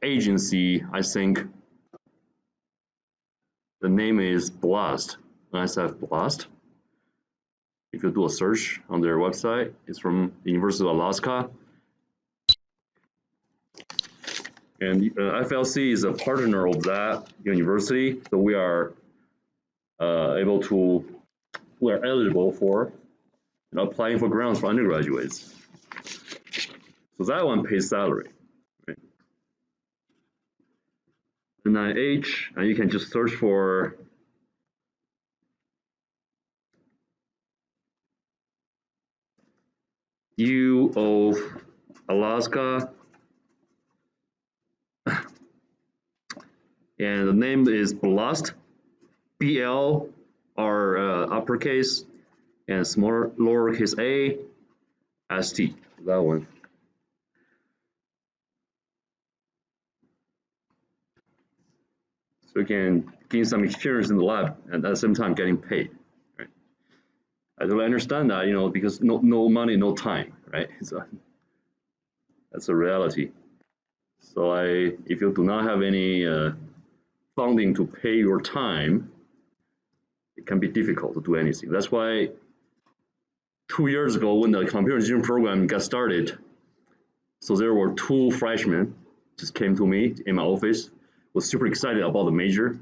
agency, I think the name is Blast, NSF Blast. If you do a search on their website, it's from the University of Alaska. And FLC is a partner of that university, so we are we are eligible for applying for grants for undergraduates. So that one pays salary. Right? The NIH, and you can just search for U of Alaska, and the name is BLAST, BL are uppercase and small lowercase a, ST, that one. So you can gain some experience in the lab and at the same time getting paid. Right? I totally understand that, because no money, no time, right? So that's a reality. So if you do not have any funding to pay your time, it can be difficult to do anything. That's why 2 years ago when the computer engineering program got started, so there were 2 freshmen just came to me in my office, was super excited about the major,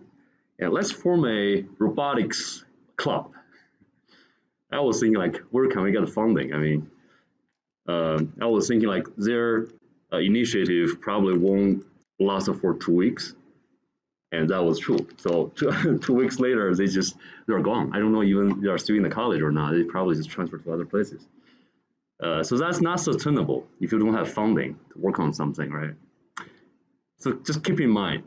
and let's form a robotics club. I was thinking like, where can we get the funding? I mean, I was thinking like their initiative probably won't last for 2 weeks, and that was true. So 2 weeks later, they're gone. I don't know even they are still in the college or not. They probably just transferred to other places. So that's not sustainable if you don't have funding to work on something, right? So just keep in mind,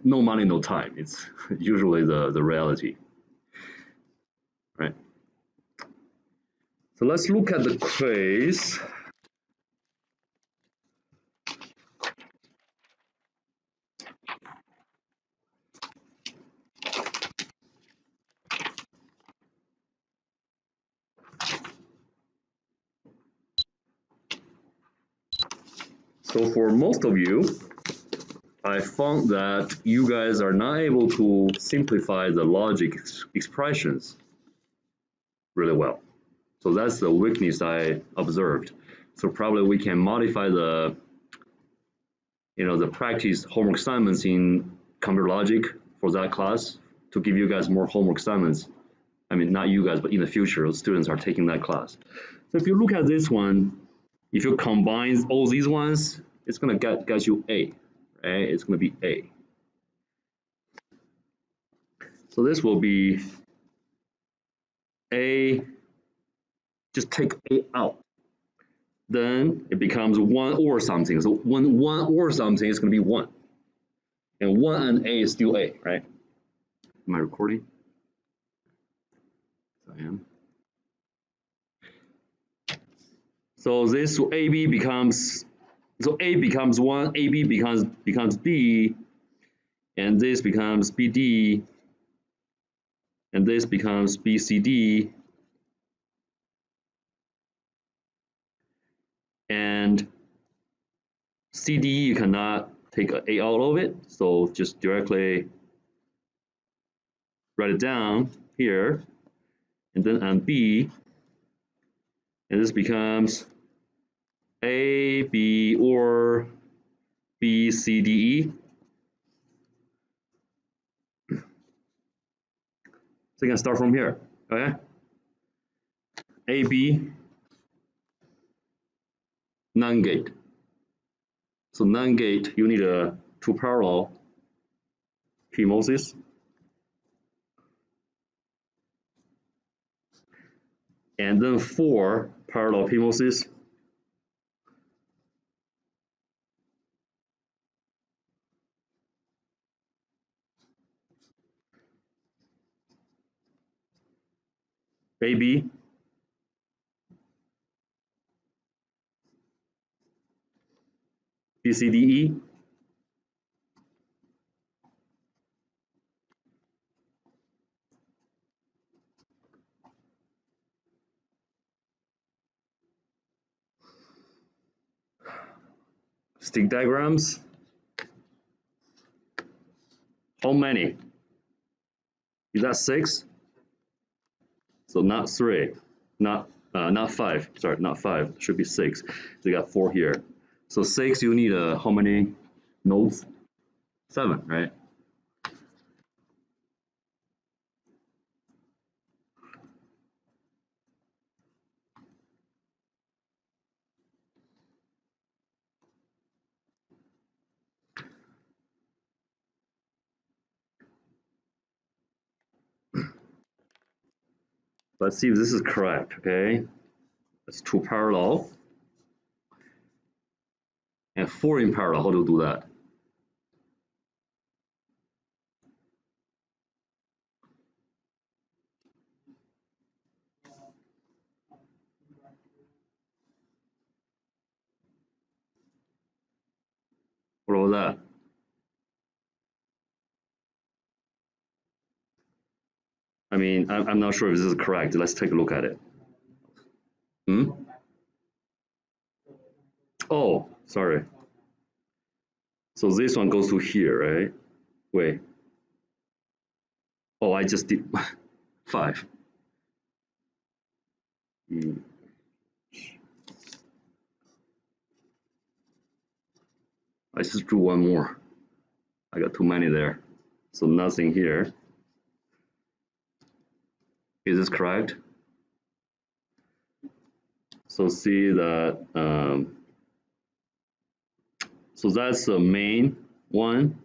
no money, no time. It's usually the reality, right? So let's look at the quiz. So for most of you, I found that you guys are not able to simplify the logic expressions really well. So that's the weakness I observed. So probably we can modify the practice homework assignments in computer logic for that class to give you guys more homework assignments. I mean, not you guys, but in the future, students are taking that class. So if you look at this one, if you combine all these ones, it's gonna get you A, right? It's gonna be A. So this will be A, just take A out. Then it becomes 1 or something. So when 1 or something is gonna be 1. And 1 and A is still A, right? Am I recording? I am. So this AB becomes, so A becomes 1, AB becomes B, and this becomes BD, and this becomes BCD, and CDE you cannot take A out of it, so just directly write it down here, and then on B, and this becomes A, B, or B, C, D, E. So you can start from here, okay? A, B, non-gate. So non-gate, you need 2 parallel PMOSes. And then 4 parallel PMOSes. AB, BCDE, stick diagrams. How many? Is that 6? So not 3, not 5. Sorry, not 5. It should be 6. So you got 4 here. So 6, you need how many nodes? 7, right? Let's see if this is correct, okay? That's 2 parallel. And 4 in parallel, how do you do that? What about that? I mean, I'm not sure if this is correct. Let's take a look at it. Oh, sorry. So this one goes to here, right? Wait. Oh, I just did 5. I just drew one more. I got too many there. So nothing here. Is this correct? So see that, so that's the main one.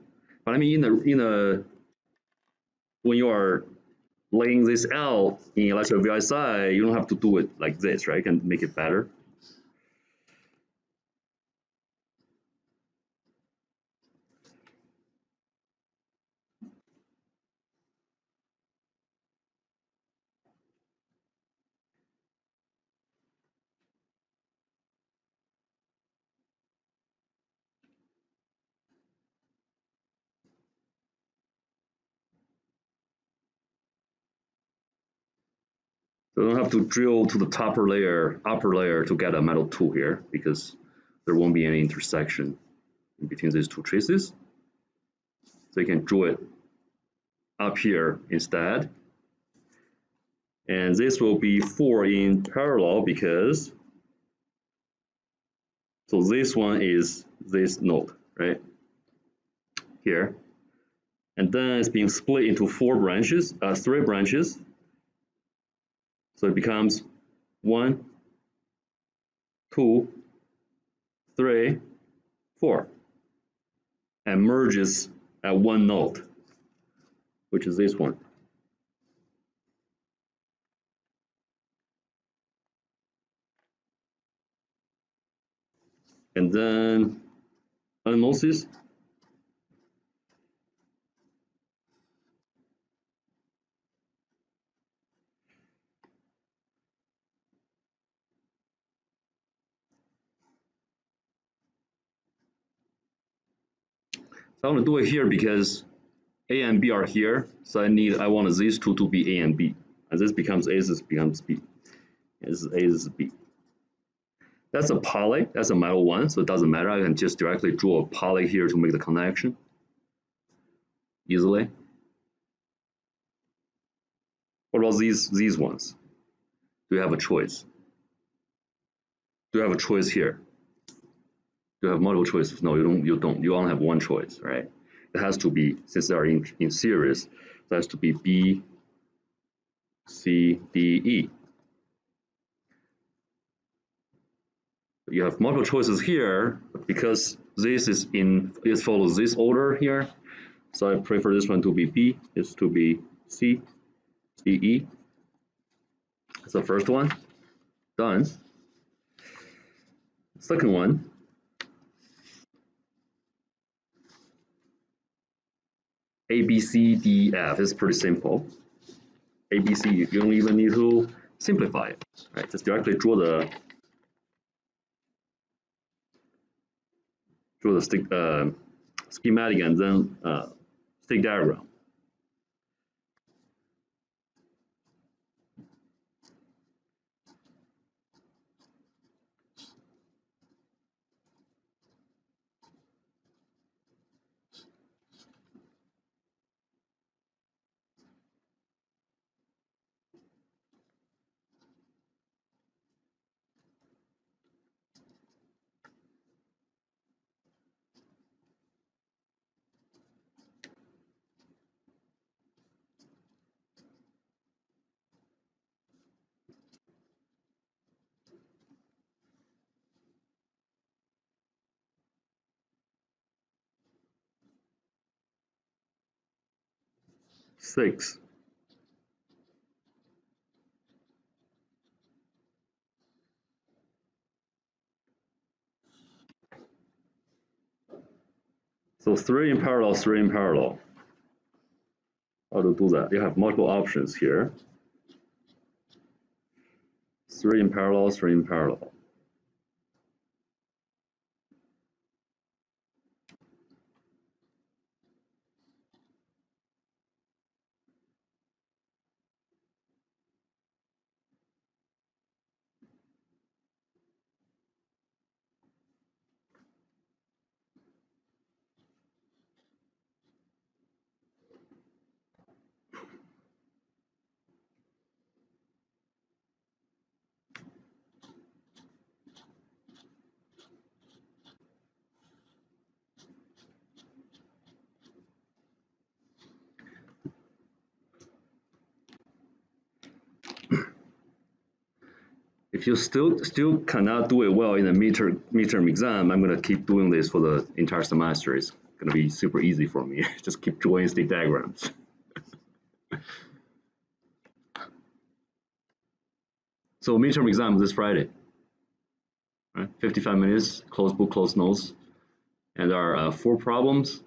But I mean, when you are laying this out in electrical VSI, you don't have to do it like this, right? You can make it better. So you don't have to drill to the upper layer to get a metal tool here, because there won't be any intersection in between these two traces. So you can drill it up here instead. And this will be 4 in parallel because, so this one is this node, right? Here. And then it's being split into 3 branches. So it becomes 1, 2, 3, 4, and merges at one node, which is this one. And then osmosis. So I'm gonna do it here because A and B are here. So I want these two to be A and B. And this becomes A, this becomes B. This is A, this is B. That's a poly, that's a metal one, so it doesn't matter. I can just directly draw a poly here to make the connection easily. What about these ones? Do you have a choice? Do you have a choice here? Do you have multiple choices? No, you don't. You only have one choice, right? It has to be, since they are in series, it has to be B, C, D, E. You have multiple choices here, because this is it follows this order here. So I prefer this one to be B, this to be C, D, E. That's the first one. Done. Second one. A, B, C, D, F is pretty simple. A, B, C, you don't even need to simplify it, right? Just directly draw the stick schematic and then stick diagram. 6. So 3 in parallel, 3 in parallel. How to do that? You have multiple options here. 3 in parallel, 3 in parallel. If you still cannot do it well in the midterm exam, I'm gonna keep doing this for the entire semester. It's gonna be super easy for me. Just keep drawing state diagrams. So midterm exam this Friday, right? 55 minutes, closed book, closed notes, and there are 4 problems.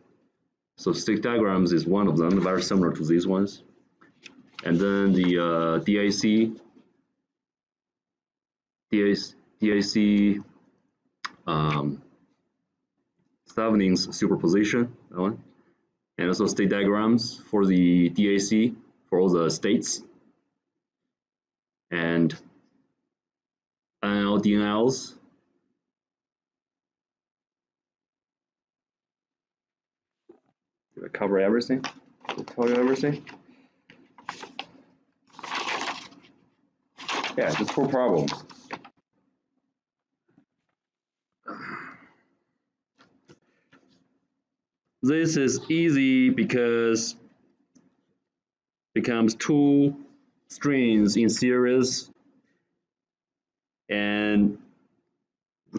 So stick diagrams is one of them, very similar to these ones. And then the DAC Thevenin's superposition, that one. And also state diagrams for the DAC for all the states. And NL, DNLs. Did I cover everything? Did I tell you everything? Yeah, just 4 problems. This is easy because it becomes 2 strings in series and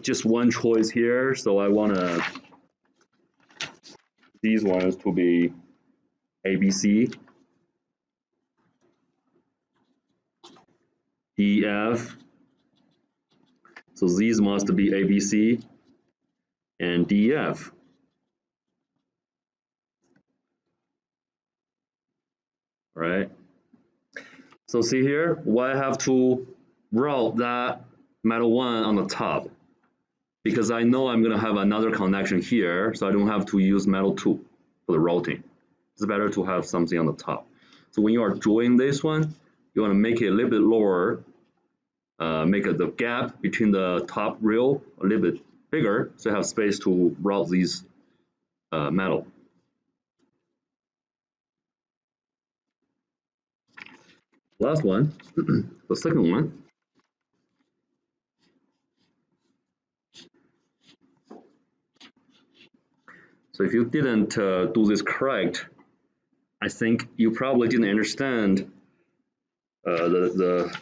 just one choice here. So I want these ones to be ABC, DF. So these must be ABC and DF. Right? So see here, why I have to route that metal 1 on the top? Because I know I'm going to have another connection here, so I don't have to use metal 2 for the routing. It's better to have something on the top. So when you are drawing this one, you want to make it a little bit lower, make the gap between the top rail a little bit bigger, so you have space to route these metal. Last one, the second one. So if you didn't do this correct, I think you probably didn't understand the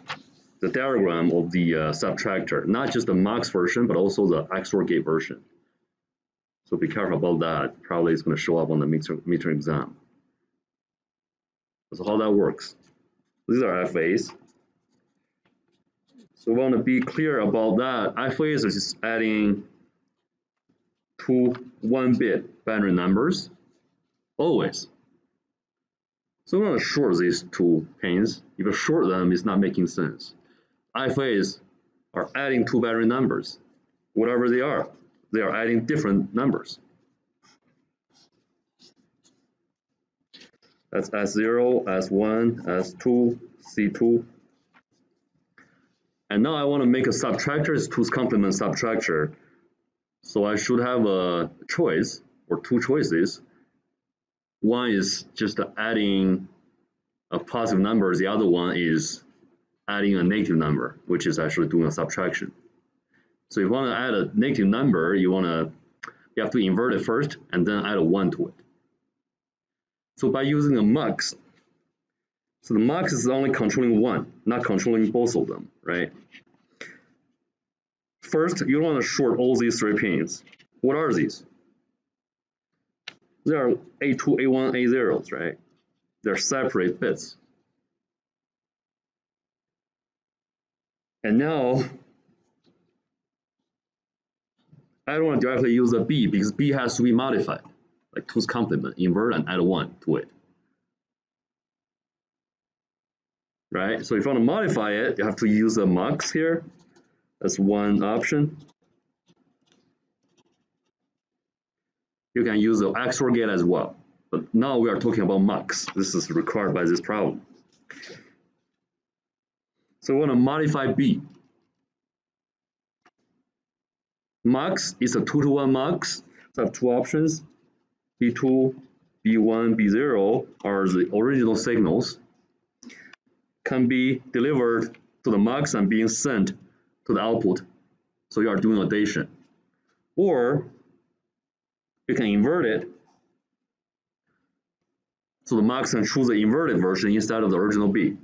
diagram of the subtractor, not just the MUX version, but also the XOR gate version. So be careful about that. Probably it's going to show up on the midterm exam. So how that works. These are FAs. So we want to be clear about that. FAs is just adding 2 1-bit binary numbers, always. So we want to short these 2 pins. If you short them, it's not making sense. FAs are adding 2 binary numbers. Whatever they are adding different numbers. That's S0, S1, S2, C2. And now I want to make a subtractor, it's 2's complement subtractor. So I should have a choice, or 2 choices. One is just adding a positive number, the other one is adding a negative number, which is actually doing a subtraction. So if you want to add a negative number, you have to invert it first and then add a 1 to it. So by using a MUX, so the MUX is only controlling 1, not controlling both of them, right? First, you want to short all these 3 pins. What are these? They are A2, A1, A0s, right? They're separate bits. And now I don't want to directly use a B because B has to be modified, like 2's complement, invert and add 1 to it. Right? So if you want to modify it, you have to use a mux here. That's one option. You can use the XOR gate as well. But now we are talking about mux. This is required by this problem. So we want to modify B. Mux is a 2-to-1 mux. So I have two options. B2, B1, B0 are the original signals. Can be delivered to the mux and being sent to the output. So you are doing addition. Or you can invert it. So the mux can choose the inverted version instead of the original B.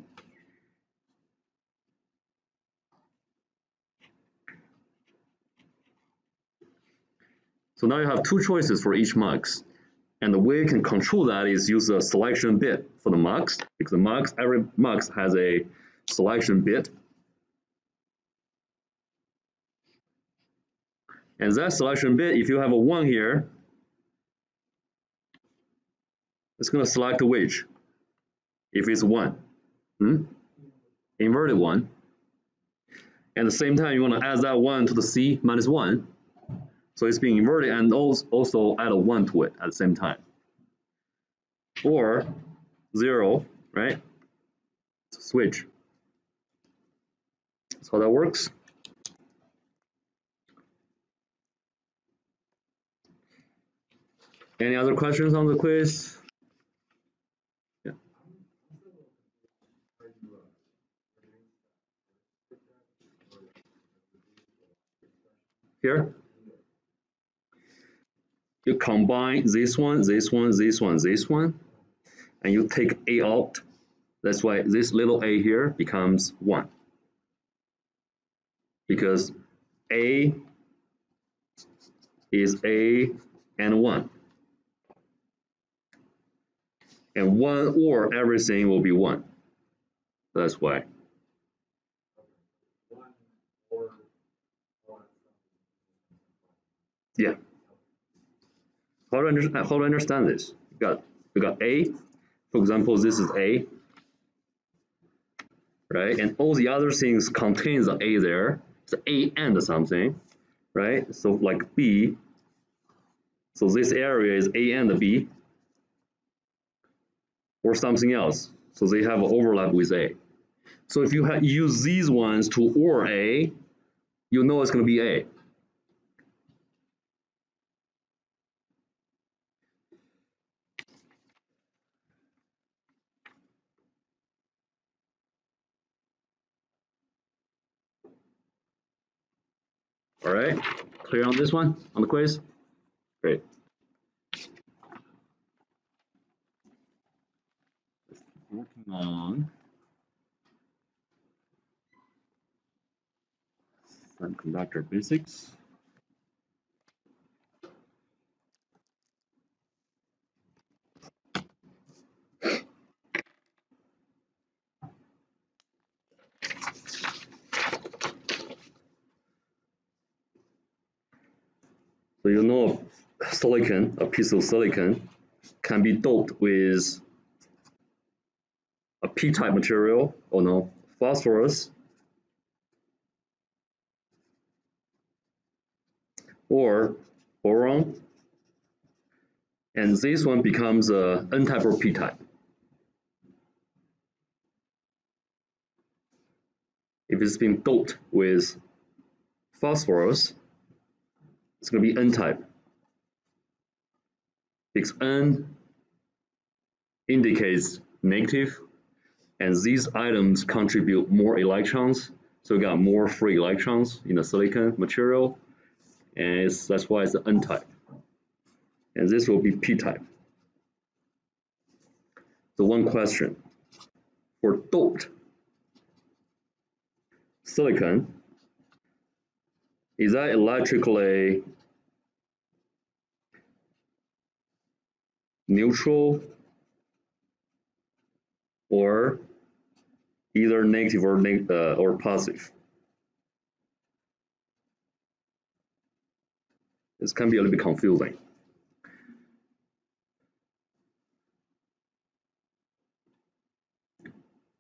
So now you have two choices for each mux. And the way you can control that is use a selection bit for the mux, because the mux, every mux has a selection bit. And that selection bit, if you have a 1 here, it's going to select which? If it's 1. Inverted 1. And at the same time, you want to add that 1 to the C minus 1. So it's being inverted and also add a 1 to it at the same time. Or 0, right? Switch. That's how that works. Any other questions on the quiz? Yeah. Here? You combine this one, this one, this one, this one, and you take A out. That's why this little a here becomes 1. Because A is A and 1. And 1 or everything will be 1. That's why. Yeah. How to understand this? We got A. For example, this is A. Right? And all the other things contains the A there. It's A and something. Right? So like B. So this area is A and B. Or something else. So they have an overlap with A. So if you use these ones to OR A, you know it's going to be A. All right, clear on this one, on the quiz? Great. Working on semiconductor basics. So you know silicon, a piece of silicon, can be doped with a p-type material, or no, phosphorus, or boron, and this one becomes a n-type or p-type. If it's been doped with phosphorus, it's going to be n-type. Because n indicates negative, and these items contribute more electrons, so you got more free electrons in the silicon material, and that's why it's the n-type. And this will be p-type. So one question, for doped silicon, is that electrically neutral or either negative or positive. This can be a little bit confusing.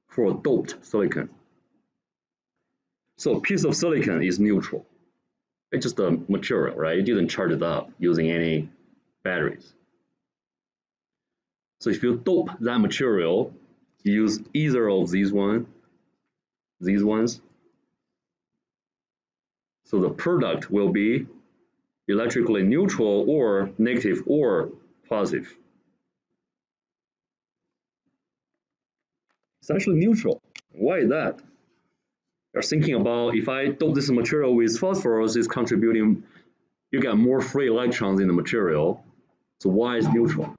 For doped silicon, so a piece of silicon is neutral. It's just a material, right? You didn't charge it up using any batteries. So if you dope that material, you use either of these ones. So the product will be electrically neutral or negative or positive. It's actually neutral. Why is that? You're thinking about if I dope this material with phosphorus, it's contributing, you get more free electrons in the material. So why is neutral?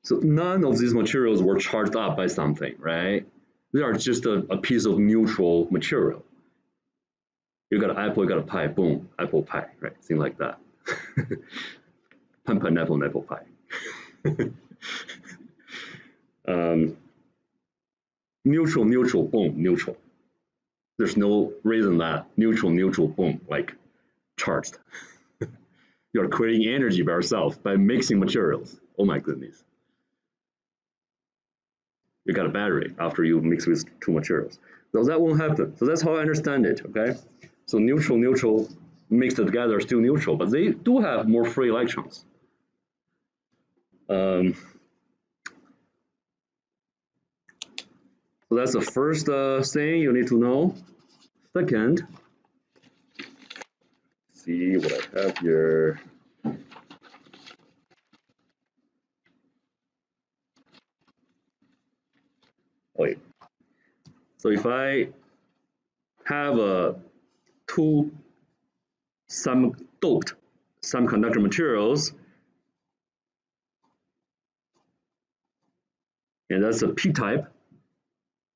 So none of these materials were charged up by something, right? They are just a piece of neutral material. You got an apple, you got a pie, boom, apple pie, right? Things like that. Pineapple, apple pie. Neutral, boom, neutral. There's no reason that neutral, boom, like charged. You're creating energy by yourself by mixing materials. Oh my goodness. You got a battery after you mix with two materials. So that won't happen. So that's how I understand it, okay? So neutral mixed together are still neutral, but they do have more free electrons. So that's the first thing you need to know. Second, see what I have here. Wait. So if I have two doped semiconductor materials, and that's a p-type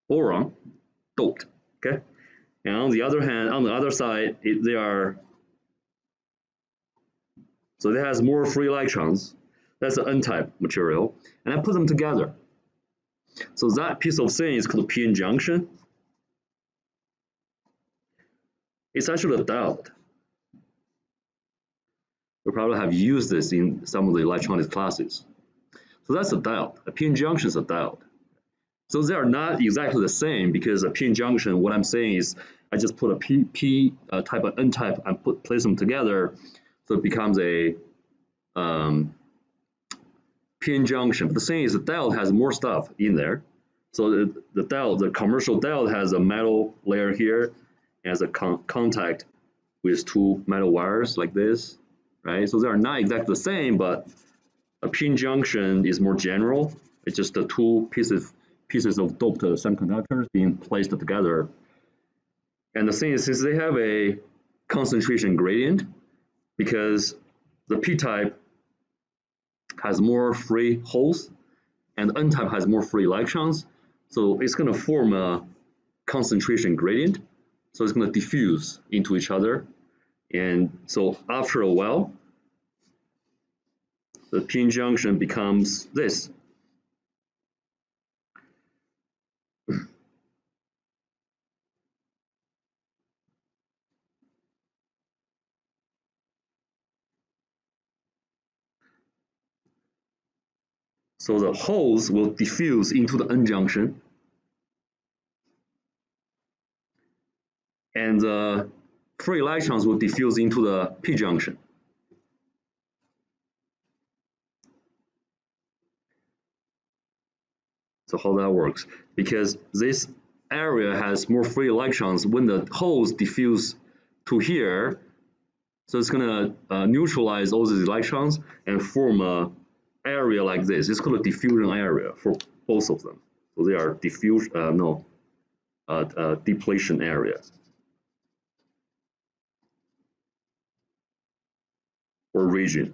boron, doped, okay? And on the other hand, on the other side, they are, so it has more free electrons. That's an n-type material, and I put them together. So that piece of thing is called p-n junction. It's actually a diode. You probably have used this in some of the electronics classes. So that's a diode. A p-n junction is a diode. So they are not exactly the same because a p-n junction, what I'm saying is I just put a p type and n type and place them together, so it becomes a p-n junction. But the thing is the diode has more stuff in there. So the diode, the commercial diode has a metal layer here, has a contact with two metal wires like this, right? So they are not exactly the same, but a p-n junction is more general. It's just the two pieces of doped semiconductors being placed together. And the thing is, since they have a concentration gradient, because the p-type has more free holes and the n-type has more free electrons, so it's going to form a concentration gradient. So it's going to diffuse into each other. And so after a while, the p-n junction becomes this. So the holes will diffuse into the n junction, and the free electrons will diffuse into the p junction. So how that works? Because this area has more free electrons when the holes diffuse to here, so it's gonna neutralize all these electrons and form a area like this. It's called a diffusion area for both of them. So they are depletion area or region.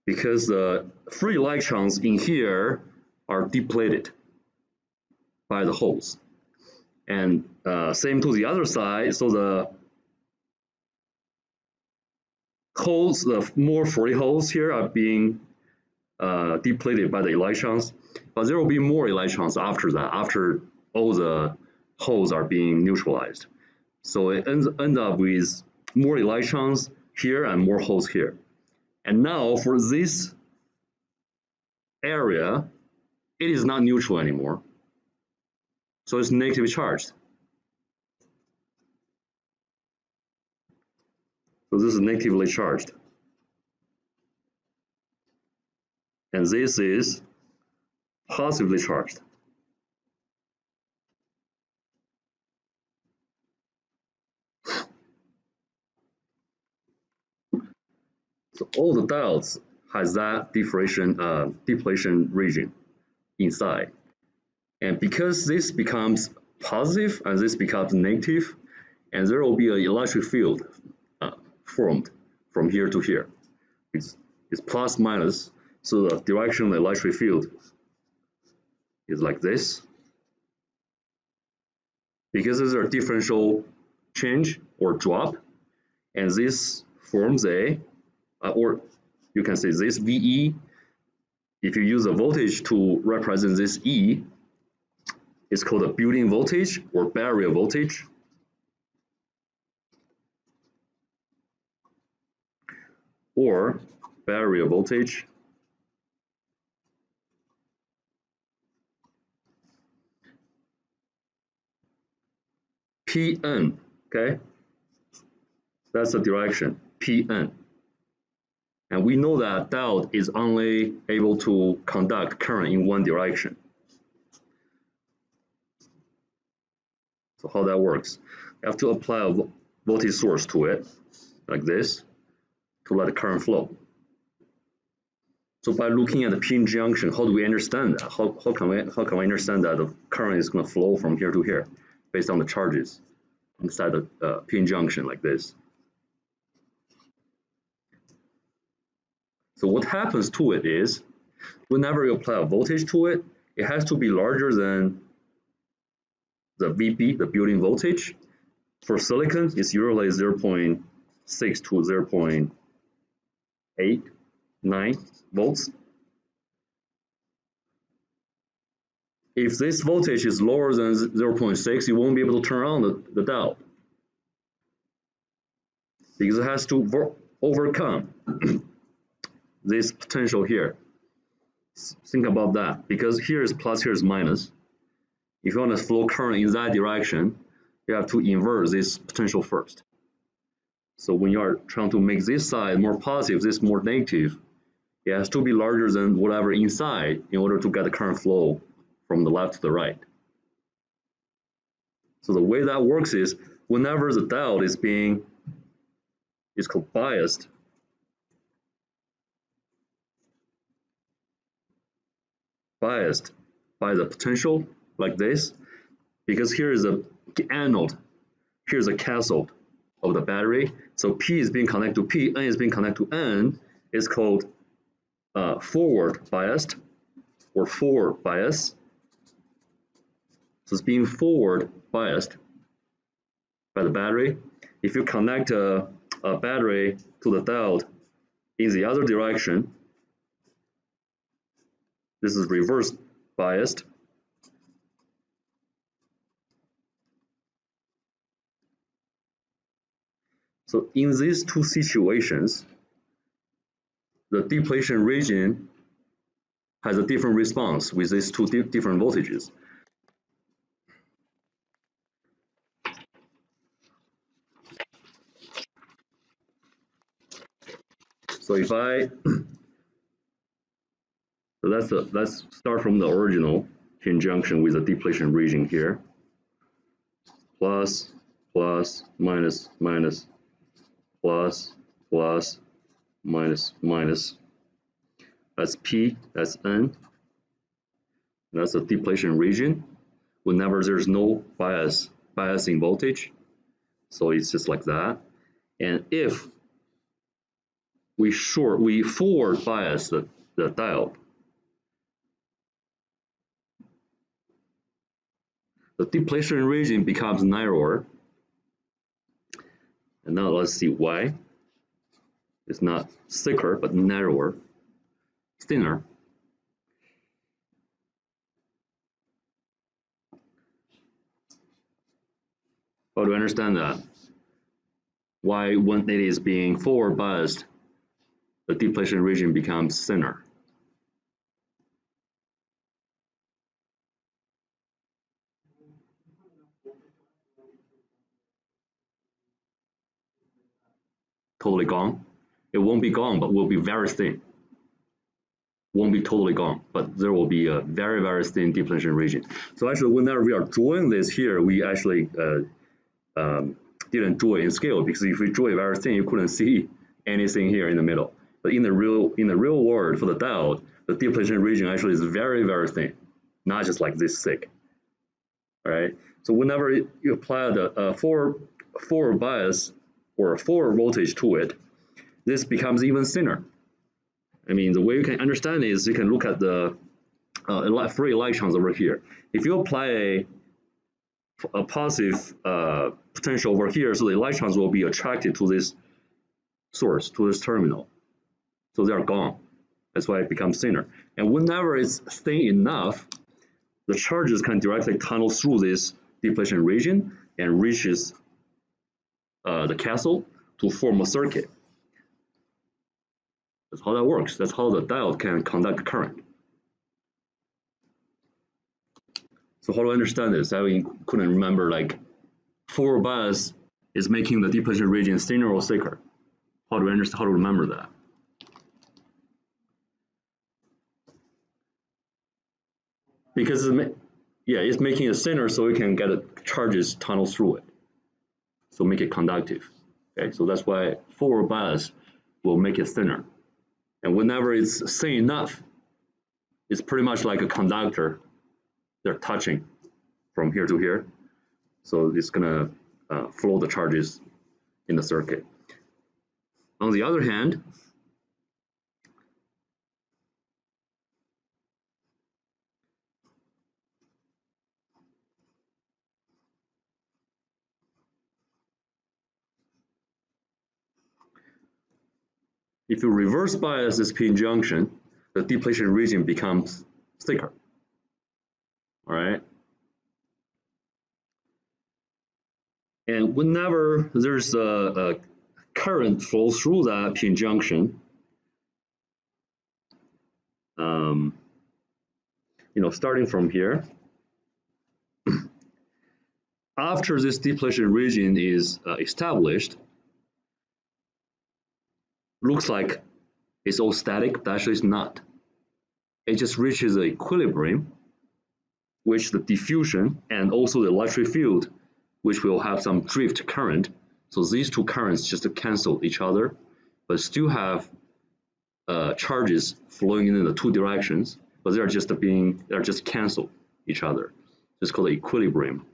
Because the free electrons in here are depleted by the holes. And same to the other side, so holes, the more 40 holes here are being depleted by the electrons, but there will be more electrons after that, after all the holes are being neutralized. So it ends up with more electrons here and more holes here. And now for this area, it is not neutral anymore. So it's negatively charged. So this is negatively charged. And this is positively charged. So all the diodes has that depletion region inside. And because this becomes positive and this becomes negative, and there will be an electric field formed from here to here. It's plus minus, so the direction of the electric field is like this. Because there's a differential change or drop, and this forms a, or you can say this VE. If you use a voltage to represent this E, it's called a building voltage or barrier voltage. Or barrier voltage. Pn, okay? That's the direction, Pn. And we know that diode is only able to conduct current in one direction. So how that works? You have to apply a voltage source to it, like this, to let the current flow. So by looking at the P-N junction, how do we understand that? How can we understand that the current is going to flow from here to here based on the charges inside the P-N junction like this? So what happens to it is, whenever you apply a voltage to it, it has to be larger than the VB, the building voltage. For silicon, it's usually 0.6 to 0.89 volts. If this voltage is lower than 0.6, you won't be able to turn on the diode, because it has to overcome this potential here. Think about that, because here is plus, here is minus. If you want to flow current in that direction, you have to invert this potential first. So when you are trying to make this side more positive, this more negative, it has to be larger than whatever inside in order to get the current flow from the left to the right. So the way that works is, whenever the diode is called biased, by the potential like this, because here is a anode, here's a cathode of the battery. So P is being connected to P, N is being connected to N. It's called forward biased or forward bias. So it's being forward biased by the battery. If you connect a battery to the diode in the other direction, this is reverse biased. So in these two situations, the depletion region has a different response with these two different voltages. So if let's start from the original conjunction with the depletion region here. Plus, plus, minus, minus, plus, plus, minus, minus. That's P, that's N. That's the depletion region. Whenever there's no biasing voltage, so it's just like that. And if we forward bias the diode, the depletion region becomes narrower. And now let's see why. It's not thicker, but narrower, thinner. How do you understand that? Why when it is being forward biased, the depletion region becomes thinner? Totally gone? It won't be gone, but will be very thin. Won't be totally gone, but there will be a very, very thin depletion region. So actually, whenever we are drawing this here, we actually didn't draw it in scale, because if we draw it very thin, you couldn't see anything here in the middle. But in the real world, for the diode, the depletion region actually is very, very thin, not just like this thick. All right. So whenever you apply the forward bias or forward voltage to it, this becomes even thinner. I mean, the way you can understand it is you can look at the free electrons over here. If you apply a positive potential over here, so the electrons will be attracted to this source, to this terminal. So they are gone. That's why it becomes thinner. And whenever it's thin enough, the charges can directly tunnel through this depletion region and reaches the cathode to form a circuit. That's how that works. That's how the diode can conduct current. So how do I understand this? I couldn't remember, like, forward bias is making the depletion region thinner or thicker. How do I understand? How to remember that? Because it's making it thinner so you can get charges tunnel through it. So make it conductive. Okay, so that's why forward bias will make it thinner. And whenever it's thin enough, it's pretty much like a conductor. They're touching from here to here. So it's gonna flow the charges in the circuit. On the other hand, if you reverse bias this p junction, the depletion region becomes thicker. All right. And whenever there's a current flow through that p junction, starting from here, after this depletion region is established, looks like it's all static, but actually it's not. It just reaches an equilibrium, which the diffusion and also the electric field, which will have some drift current. So these two currents just cancel each other, but still have charges flowing in the two directions, but they're just cancel each other. It's called equilibrium.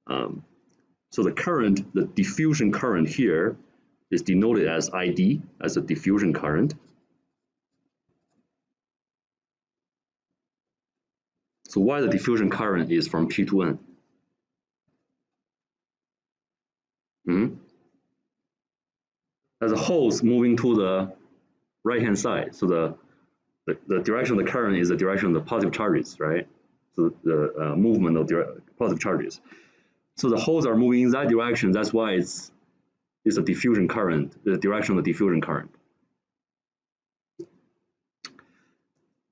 So the current, the diffusion current here, is denoted as ID, as a diffusion current. So why the diffusion current is from P to N? As a holes moving to the right-hand side, so the direction of the current is the direction of the positive charges, right? So the movement of the positive charges. So the holes are moving in that direction. That's why it's a diffusion current, the direction of the diffusion current.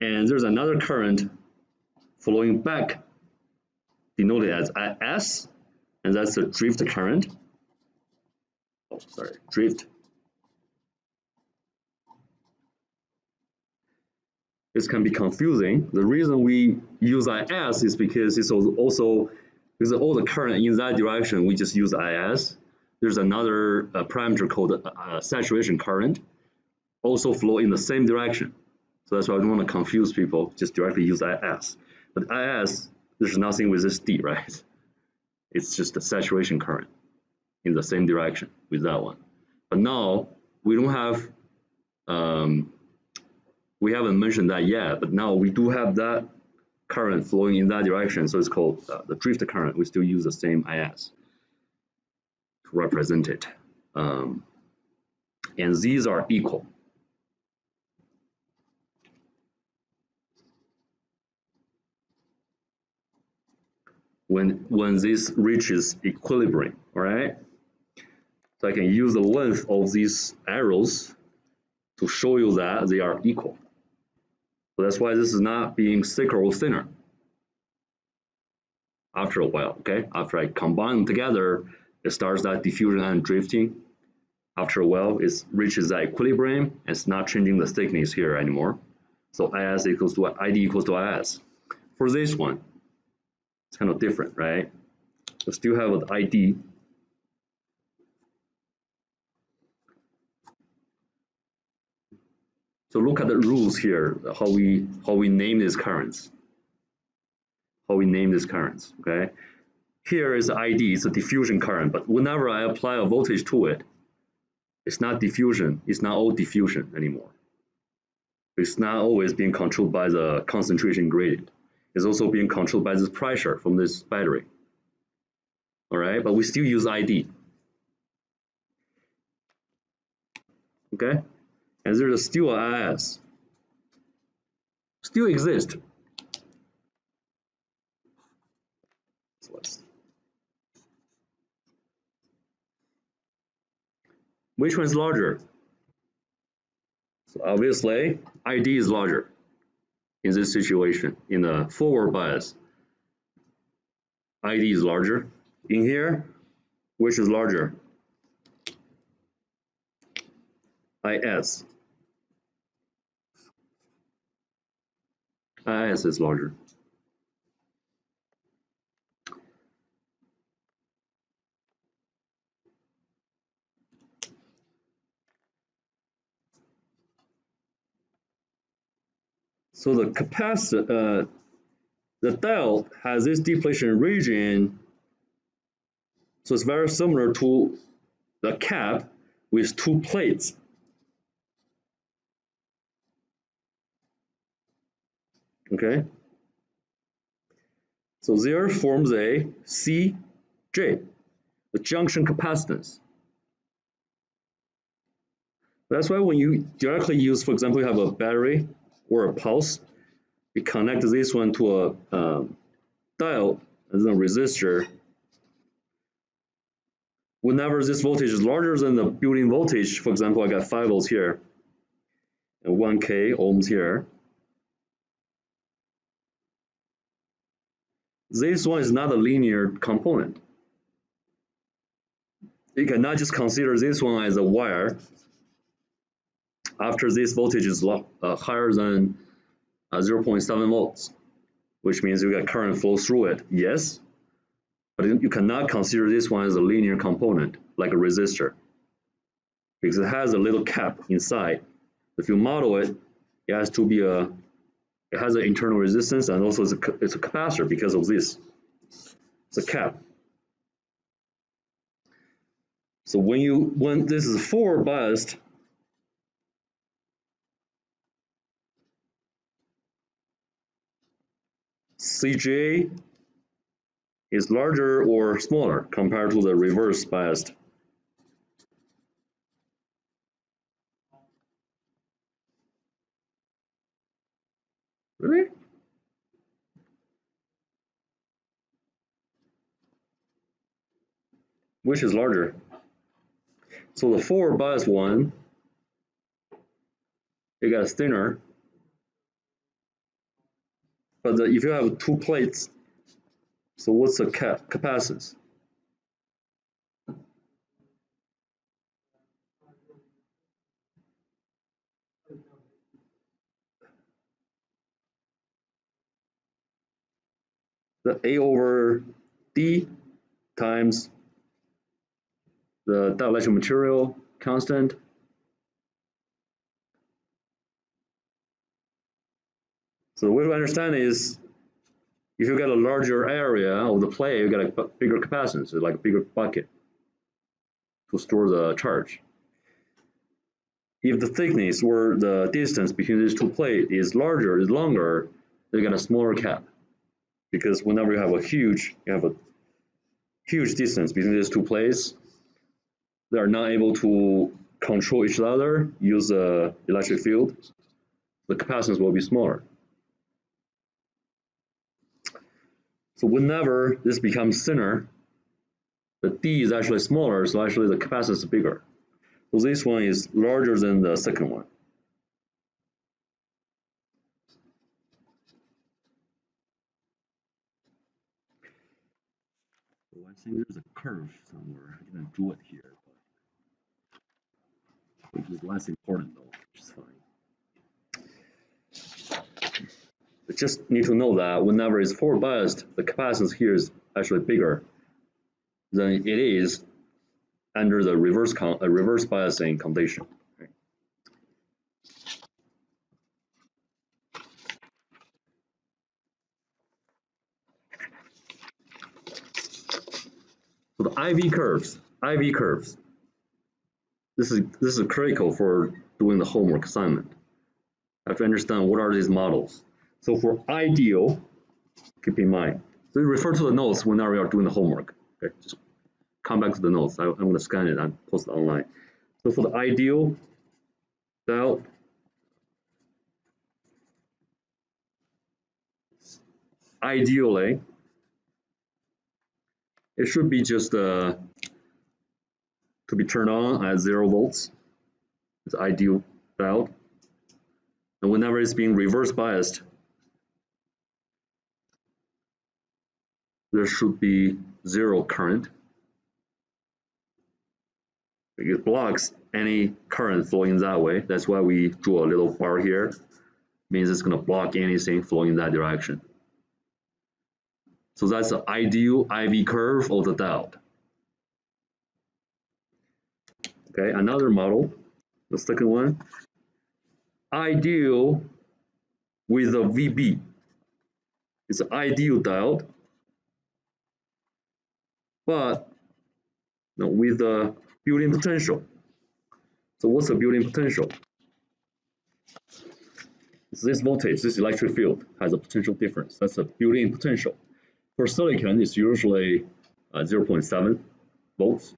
And there's another current flowing back, denoted as IS, and that's the drift current. Oh, sorry, drift. This can be confusing. The reason we use IS is because it's also because all the current in that direction, we just use IS. There's another parameter called saturation current, also flow in the same direction. So that's why I don't want to confuse people, just directly use IS. But IS, there's nothing with this D, right? It's just a saturation current in the same direction with that one. But now we don't have, we haven't mentioned that yet, but now we do have that current flowing in that direction. So it's called the drift current. We still use the same IS to represent it. and these are equal. When this reaches equilibrium, all right? So I can use the length of these arrows to show you that they are equal. So that's why this is not being thicker or thinner after a while, okay? After I combine them together, it starts that diffusion and drifting. After a while, it reaches that equilibrium. It's not changing the thickness here anymore. So IS equals to ID equals to IS. For this one, it's kind of different, right? We still have an ID. So look at the rules here, how we name these currents. How we name these currents, okay? Here is ID, it's a diffusion current, but whenever I apply a voltage to it, it's not diffusion, it's not all diffusion anymore. It's not always being controlled by the concentration gradient. It's also being controlled by this pressure from this battery. All right, but we still use ID. Okay, and there's still a IS. Still exists. Which one is larger? So obviously, ID is larger in this situation. In the forward bias, ID is larger. In here, which is larger? IS. IS is larger. So the capacitor, the diode has this depletion region, so it's very similar to the cap with two plates. Okay, so there forms a CJ, the junction capacitance. That's why when you directly use, for example, you have a battery or a pulse, you connect this one to a diode as a resistor. Whenever this voltage is larger than the built-in voltage, for example, I got 5 volts here and 1K ohms here. This one is not a linear component. You cannot just consider this one as a wire after this voltage is higher than 0.7 volts, which means you got current flow through it, yes, but you cannot consider this one as a linear component, like a resistor, because it has a little cap inside. If you model it, it has to be it has an internal resistance, and also it's a capacitor because of this. It's a cap. So when this is forward biased, CJ is larger or smaller compared to the reverse biased. Really? Which is larger? So the forward bias one, it got thinner. But if you have two plates, so what's the capacitance? The A over D times the dielectric material constant. So the way to understand is, if you get a larger area of the plate, you get a bigger capacitance, like a bigger bucket to store the charge. If the thickness or the distance between these two plates is larger, is longer, you get a smaller cap. Because whenever you have a huge distance between these two plates, they are not able to control each other, use the electric field, the capacitance will be smaller. So whenever this becomes thinner, the D is actually smaller, so actually the capacitance is bigger. So this one is larger than the second one. So I think there's a curve somewhere. I didn't draw it here, but which is less important though, which is fine. But just need to know that whenever it's forward biased, the capacitance here is actually bigger than it is under the reverse biasing condition. Right? So the IV curves. This is critical for doing the homework assignment. You have to understand what are these models. So for ideal, keep in mind. So you refer to the notes whenever you are doing the homework. Okay, just come back to the notes. I'm going to scan it and post it online. So for the ideal diode, ideally, it should be just to be turned on at 0 volts. It's ideal diode. And whenever it's being reverse biased, there should be 0 current. It blocks any current flowing that way. That's why we draw a little bar here. Means it's going to block anything flowing in that direction. So that's the ideal IV curve of the diode. Okay, another model, the second one. Ideal with a VB. It's an ideal diode, but with the built-in potential. So what's the built-in potential? It's this voltage, this electric field has a potential difference. That's a built-in potential. For silicon, it's usually 0.7 volts.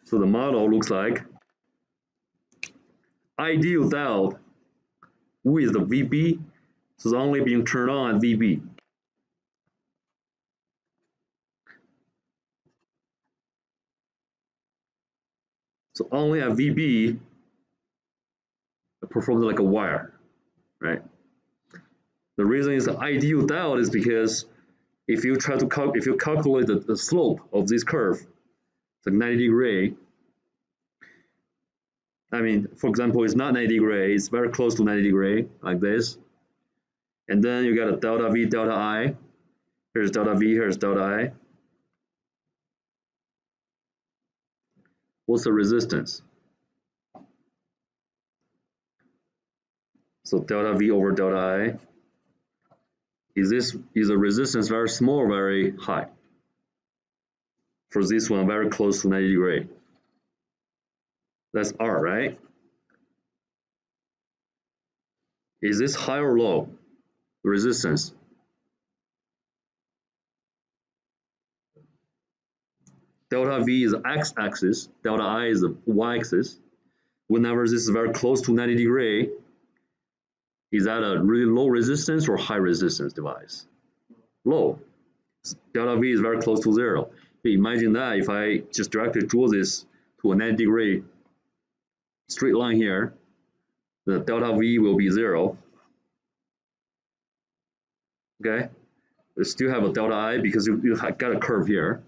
So the model looks like ideal diode with the VB, so it's only being turned on at VB. So only at VB, it performs like a wire, right? The reason is the ideal diode is because if you try to calculate the slope of this curve, it's like 90 degree. I mean, for example, it's not 90 degree, it's very close to 90 degree, like this. And then you got a delta V, delta I. Here's delta V, here's delta I. What's the resistance? So delta V over delta I. Is the resistance very small or very high? For this one, very close to 90 degree. That's R, right? Is this high or low? Resistance. Delta V is the x-axis, delta I is the y-axis. Whenever this is very close to 90 degree, is that a really low resistance or high resistance device? Low. Delta V is very close to 0. Imagine that if I just directly draw this to a 90 degree straight line here, the delta V will be 0. Okay? We still have a delta I because you got a curve here,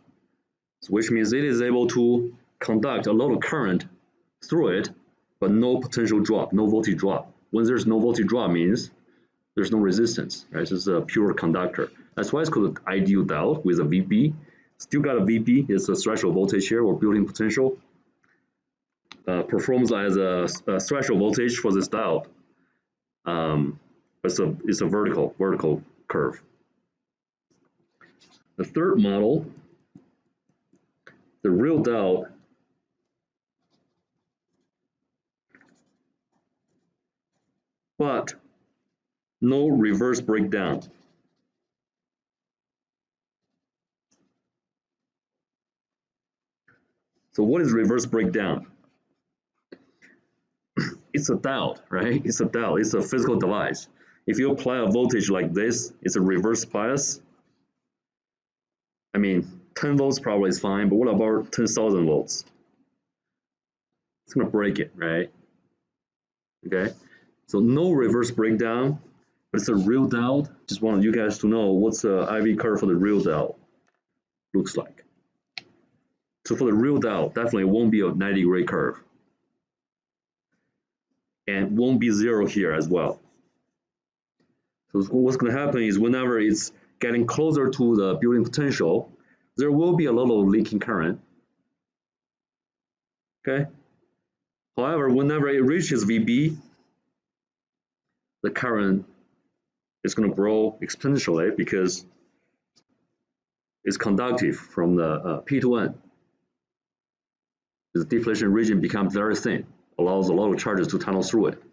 so which means it is able to conduct a lot of current through it, but no potential drop, no voltage drop. When there's no voltage drop means there's no resistance, right? So it's a pure conductor. That's why it's called an ideal diode with a VB. Still got a VB, it's a threshold voltage here or built-in potential. Performs as a threshold voltage for this diode. It's a vertical curve. The third model, the real diode, but no reverse breakdown. So what is reverse breakdown? It's a diode, right? It's a diode. It's a physical device. If you apply a voltage like this, it's a reverse bias. I mean, 10 volts probably is fine, but what about 10,000 volts? It's gonna break it, right? Okay, so no reverse breakdown, but it's a real diode. Just want you guys to know what's the IV curve for the real diode looks like. So for the real diode, definitely won't be a 90-degree curve. And won't be zero here as well. So what's going to happen is whenever it's getting closer to the building potential, there will be a little leaking current. Okay. However, whenever it reaches VB, the current is going to grow exponentially because it's conductive from the P to N. The depletion region becomes very thin, allows a lot of charges to tunnel through it.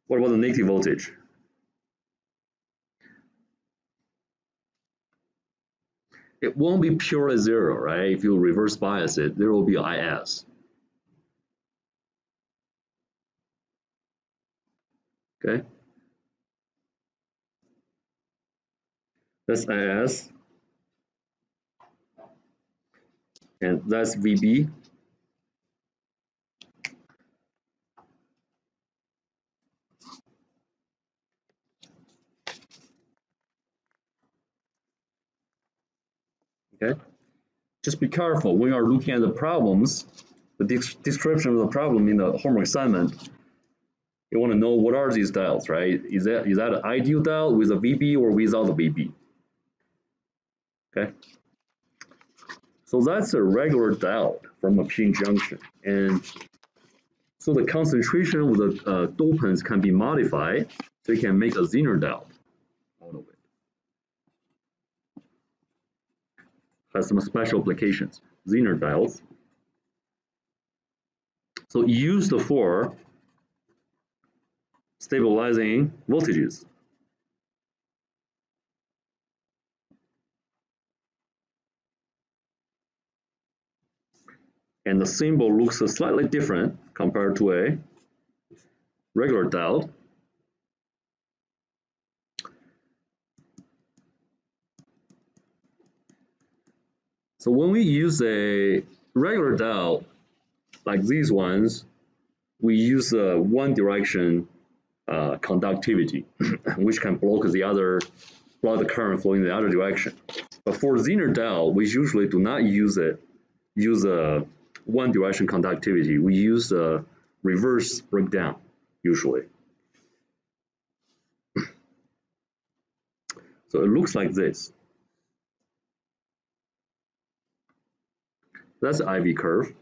What about the negative voltage? It won't be purely zero, right? If you reverse bias it, there will be IS. Okay. That's IS. And that's VB. Okay. Just be careful when you are looking at the problems, the description of the problem in the homework assignment. You want to know what are these diodes, right? Is that an ideal diode with a VB or without a VB? Okay. So that's a regular diode from a PN junction, and so the concentration of the dopants can be modified, so you can make a Zener diode out of it. Has some special applications. Zener diodes. So used for stabilizing voltages. And the symbol looks slightly different compared to a regular diode. So when we use a regular diode, like these ones, we use a one direction conductivity, which can block the current flowing in the other direction. But for Zener diode, we usually do not use a one direction conductivity. We use a reverse breakdown usually. So it looks like this. That's the IV curve.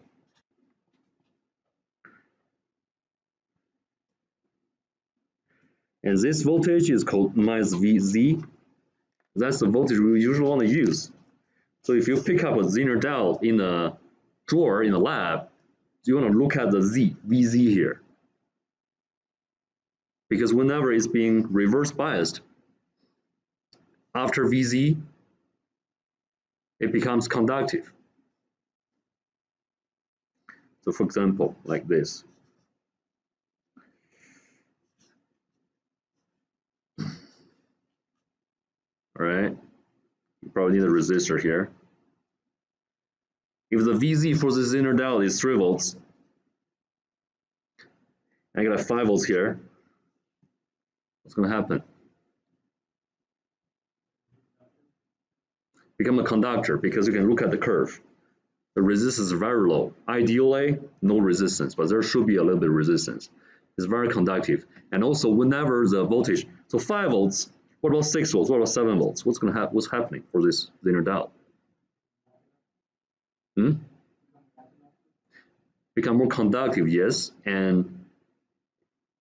And this voltage is called minus VZ. That's the voltage we usually want to use. So if you pick up a Zener diode in a drawer in the lab, you want to look at the VZ here. Because whenever it's being reverse biased, after VZ, it becomes conductive. So for example, like this. All right, you probably need a resistor here. If the VZ for this Zener diode is 3 volts, I got a 5 volts here, what's going to happen? Become a conductor because you can look at the curve. The resistance is very low. Ideally, no resistance, but there should be a little bit of resistance. It's very conductive. And also, whenever the voltage, so 5 volts, what about 6 volts? What about 7 volts? What's going to happen? What's happening for this Zener diode? Become more conductive, yes. And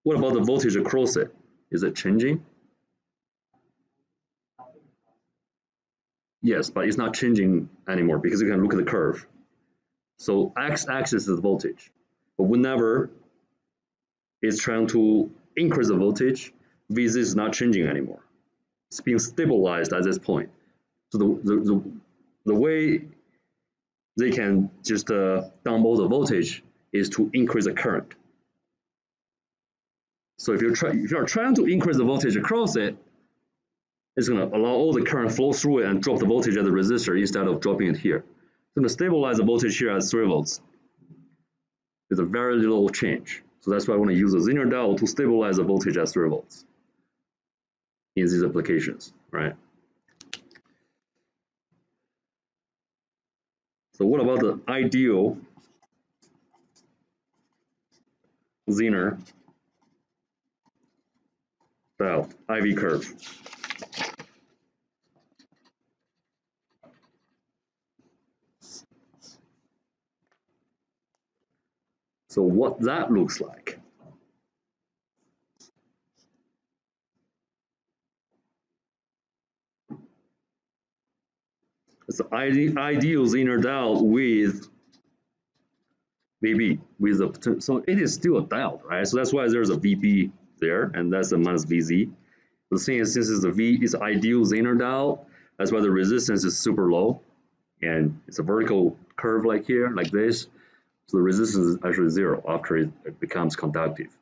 what about the voltage across it? Is it changing? Yes, but it's not changing anymore because you can look at the curve. So x-axis is the voltage. But whenever it's trying to increase the voltage, VZ is not changing anymore. It's being stabilized at this point. So the way they can just download the voltage is to increase the current. So if you're trying to increase the voltage across it, it's going to allow all the current flow through it and drop the voltage at the resistor instead of dropping it here. It's going to stabilize the voltage here at 3 volts. With a very little change. So that's why I want to use a Zener diode to stabilize the voltage at 3 volts in these applications, right? So what about the ideal Zener diode IV curve? So what that looks like. It's the ideal Zener diode with VB, with the, so it is still a diode, right? So that's why there's a VB there, and that's a minus VZ. The thing is, since the V is ideal Zener diode, that's why the resistance is super low, and it's a vertical curve like here, like this. So the resistance is actually 0 after it becomes conductive.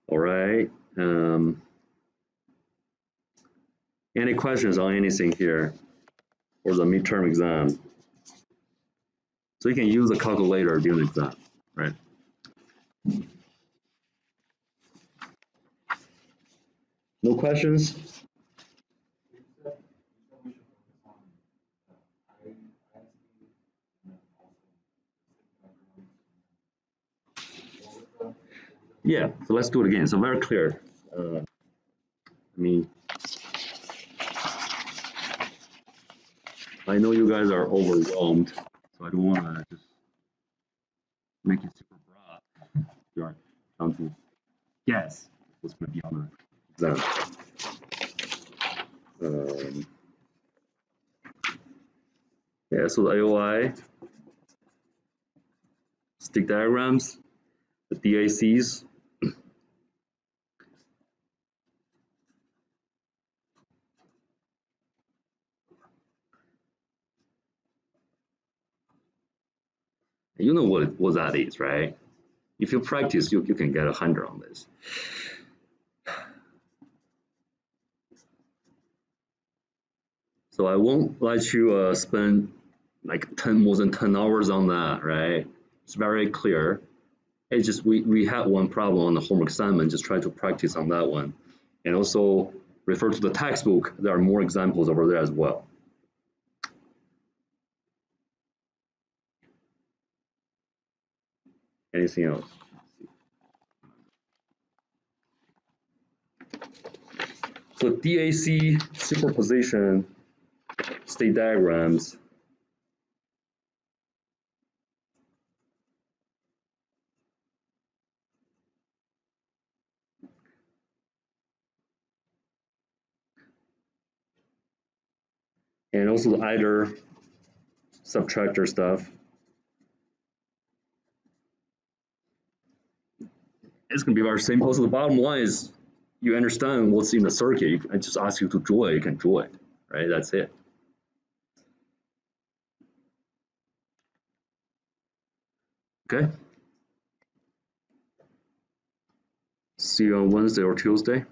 All right. Any questions on anything here for the midterm exam? So you can use a calculator during the exam, right? No questions? Yeah, so let's do it again. So very clear. I mean, I know you guys are overwhelmed, so I don't want to just make it super broad. You are trying to guess what's going to be on the exam. Yeah, so the AOI, stick diagrams, the DACs. You know what that is, right? If you practice, you can get 100 on this. So I won't let you spend like more than 10 hours on that, right? It's very clear. It's just we had one problem on the homework assignment, just try to practice on that one. And also refer to the textbook, there are more examples over there as well. Anything else? So DAC superposition state diagrams. And also the either subtractor stuff. It's going to be very simple. So the bottom line is you understand what's in the circuit. I just ask you to draw it, you can draw it, right? That's it. Okay. See you on Wednesday or Tuesday.